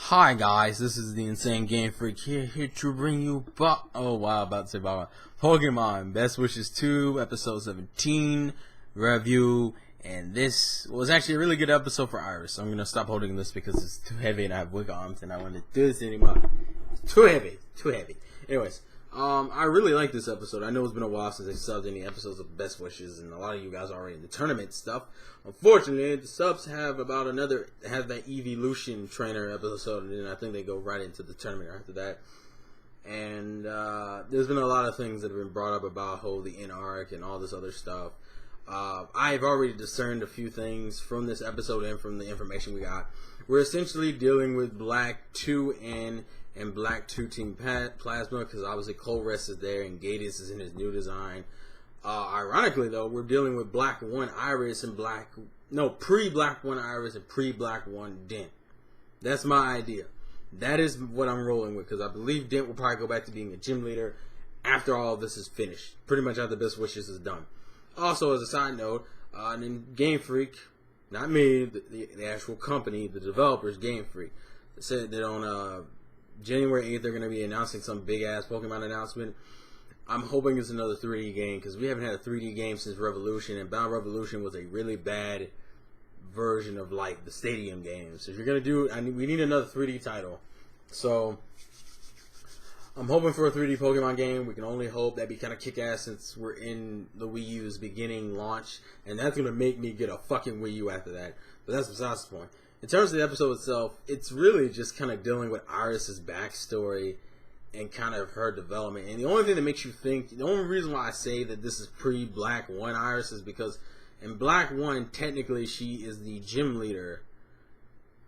Hi guys, this is the Insane Game Freak here to bring you about to say Pokemon Best Wishes 2 episode 17 review, and this was actually a really good episode for Iris. So I'm gonna stop holding this because it's too heavy and I have wig arms and I want to do this anymore. It's too heavy. Anyways, I really like this episode. I know it's been a while since I subbed any episodes of Best Wishes, and a lot of you guys are already in the tournament stuff. Unfortunately, the subs have that evolution trainer episode, and then I think they go right into the tournament after that. And there's been a lot of things that have been brought up about the in arc and all this other stuff. I've already discerned a few things from this episode and from the information we got. We're essentially dealing with Black 2N and Black 2 Team Plasma, because obviously Colress is there and Gatus is in his new design. Ironically, though, we're dealing with Black 1 Iris and pre-Black 1 Iris and pre-Black 1 Dent. That's my idea. That is what I'm rolling with, because I believe Dent will probably go back to being a gym leader after all of this is finished. Pretty much after Best Wishes is done. Also, as a side note, Game Freak, not me, the actual company, the developers, Game Freak, said that on January 8th they're going to be announcing some big-ass Pokemon announcement. I'm hoping it's another 3D game, because we haven't had a 3D game since Revolution, and Bound Revolution was a really bad version of like the Stadium games. So if you're going to do it, we need another 3D title. So I'm hoping for a 3D Pokemon game. We can only hope. That'd be kind of kick-ass since we're in the Wii U's beginning launch, and that's going to make me get a fucking Wii U after that. But that's besides the point. In terms of the episode itself, it's really just kind of dealing with Iris's backstory and kind of her development. And the only thing that makes you think, the only reason why I say that this is pre-Black 1 Iris is because in Black 1, technically she is the gym leader,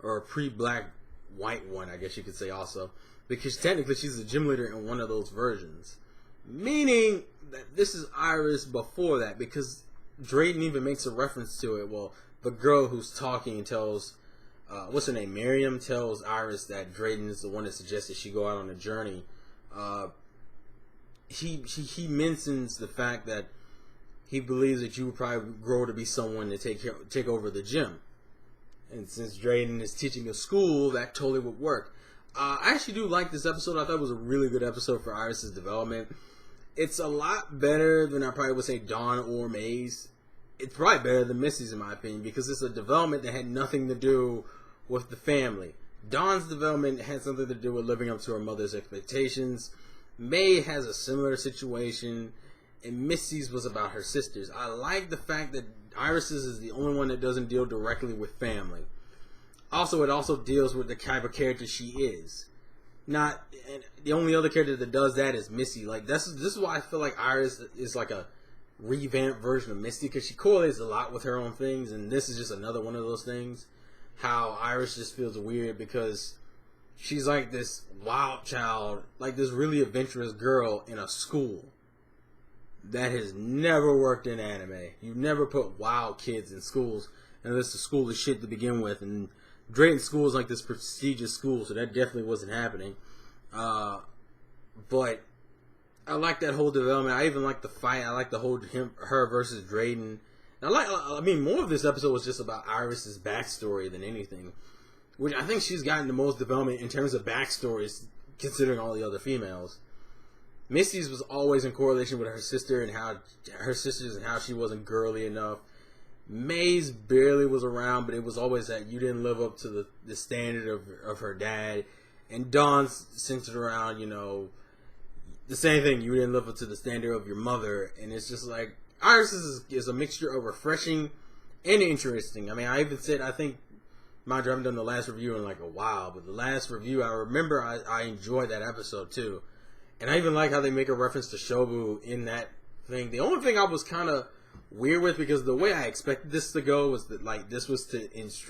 or pre-Black White 1, I guess you could say also, because technically she's the gym leader in one of those versions. Meaning that this is Iris before that, because Drayden even makes a reference to it. Well, the girl who's talking tells, what's her name, Miriam, tells Iris that Drayden is the one that suggested she go out on a journey. He mentions the fact that he believes that you would probably grow to be someone to take over the gym. And since Drayden is teaching a school, that totally would work. I actually do like this episode. I thought it was a really good episode for Iris' development. It's a lot better than I probably would say Dawn or Maze. It's probably better than Missy's in my opinion, because it's a development that had nothing to do with the family. Dawn's development had something to do with living up to her mother's expectations. May has a similar situation, and Missy's was about her sisters. I like the fact that Iris's is the only one that doesn't deal directly with family. Also, it also deals with the type of character she is. And the only other character that does that is Missy. Like this is why I feel like Iris is like a revamped version of Misty, because she correlates a lot with her own things, and this is just another one of those things. How Iris just feels weird because she's like this wild child, like this really adventurous girl in a school. That has never worked in anime. You never put wild kids in schools unless the school is shit to begin with, and Drayton School is like this prestigious school, so that definitely wasn't happening. But I like that whole development. I even like the fight. I like the whole her versus Drayden. More of this episode was just about Iris's backstory than anything, which I think she's gotten the most development in terms of backstories, considering all the other females. Misty's was always in correlation with her sister and how she wasn't girly enough. May's barely was around, but it was always that you didn't live up to the standard of her dad. And Dawn's centered around, the same thing. You didn't live up to the standard of your mother. And it's just like, Iris is a mixture of refreshing and interesting. I mean, I even said, I think, mind you, I haven't done the last review in like a while, but the last review, I remember I enjoyed that episode too. And I even like how they make a reference to Shobu in that thing. The only thing I was kind of weird with, because the way I expected this to go was that like this was to this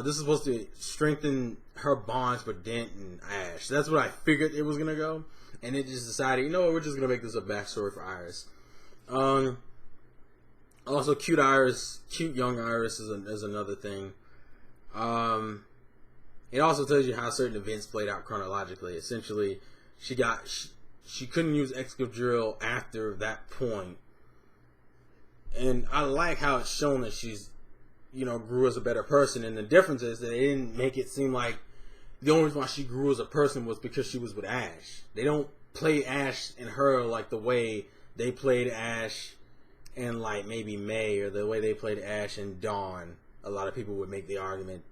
is supposed to strengthen her bonds with Dent and Ash. That's what I figured it was gonna go, and it just decided, we're just gonna make this a backstory for Iris. Also, cute young Iris is another thing. It also tells you how certain events played out chronologically. Essentially, she couldn't use Excadrill after that point. And I like how it's shown that she's grew as a better person. And the difference is that they didn't make it seem like the only reason why she grew as a person was because she was with Ash. They don't play Ash and her like the way they played Ash and like maybe May, or the way they played Ash and Dawn. A lot of people would make the argument.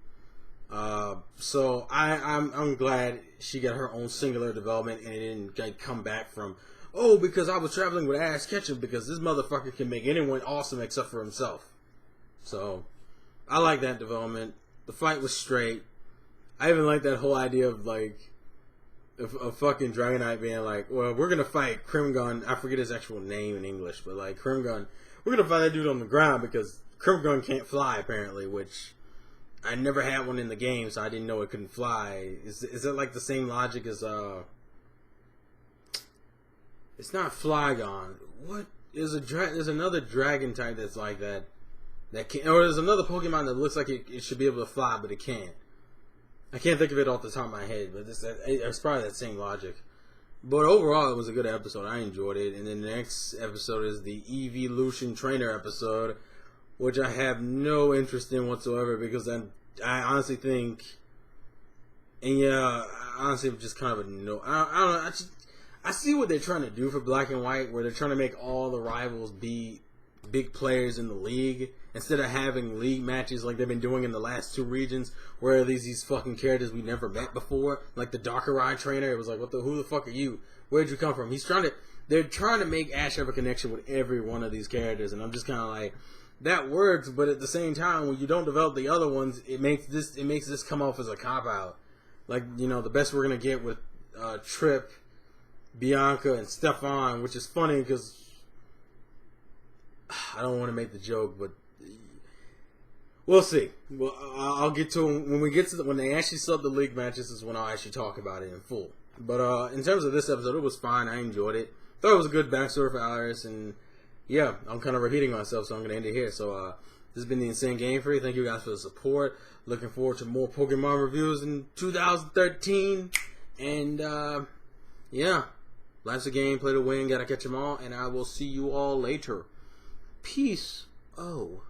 So I'm glad she got her own singular development, and it didn't like, come back from, oh, because I was traveling with Ash Ketchum, because this motherfucker can make anyone awesome except for himself. So I like that development. The fight was straight. I even like that whole idea of like of fucking Dragonite being like, well, we're gonna fight Krimgon. I forget his actual name in English, but like Krimgon, we're gonna fight that dude on the ground because Krimgon can't fly apparently, which I never had one in the game, so I didn't know it couldn't fly. Is it like the same logic as It's not Flygon. What is there's another dragon type that's like that can, or there's another Pokemon that looks like it should be able to fly, but it can't. I can't think of it off the top of my head, but it's probably that same logic. But overall, it was a good episode. I enjoyed it. And then the next episode is the Evolution Trainer episode, which I have no interest in whatsoever because I honestly think, and yeah, I honestly just kind of I don't know. I see what they're trying to do for Black and White, where they're trying to make all the rivals be big players in the league instead of having league matches like they've been doing in the last two regions, where these fucking characters we never met before, like the Darkrai trainer. It was like, who the fuck are you? Where'd you come from? They're trying to make Ash have a connection with every one of these characters, and I'm just kind of like, that works, but at the same time, when you don't develop the other ones, it makes this come off as a cop out. Like, the best we're gonna get with Trip, Bianca, and Stefan, which is funny because I don't want to make the joke, but we'll see. Well, I'll get to when they actually sub the league matches is when I'll actually talk about it in full. But in terms of this episode, it was fine. I enjoyed it. Thought it was a good backstory for Iris, and yeah, I'm kind of repeating myself, so I'm going to end it here. So this has been the Insane Game Free. Thank you guys for the support. Looking forward to more Pokemon reviews in 2013. And yeah, life's a game, play to win, gotta catch them all, and I will see you all later. Peace. Oh.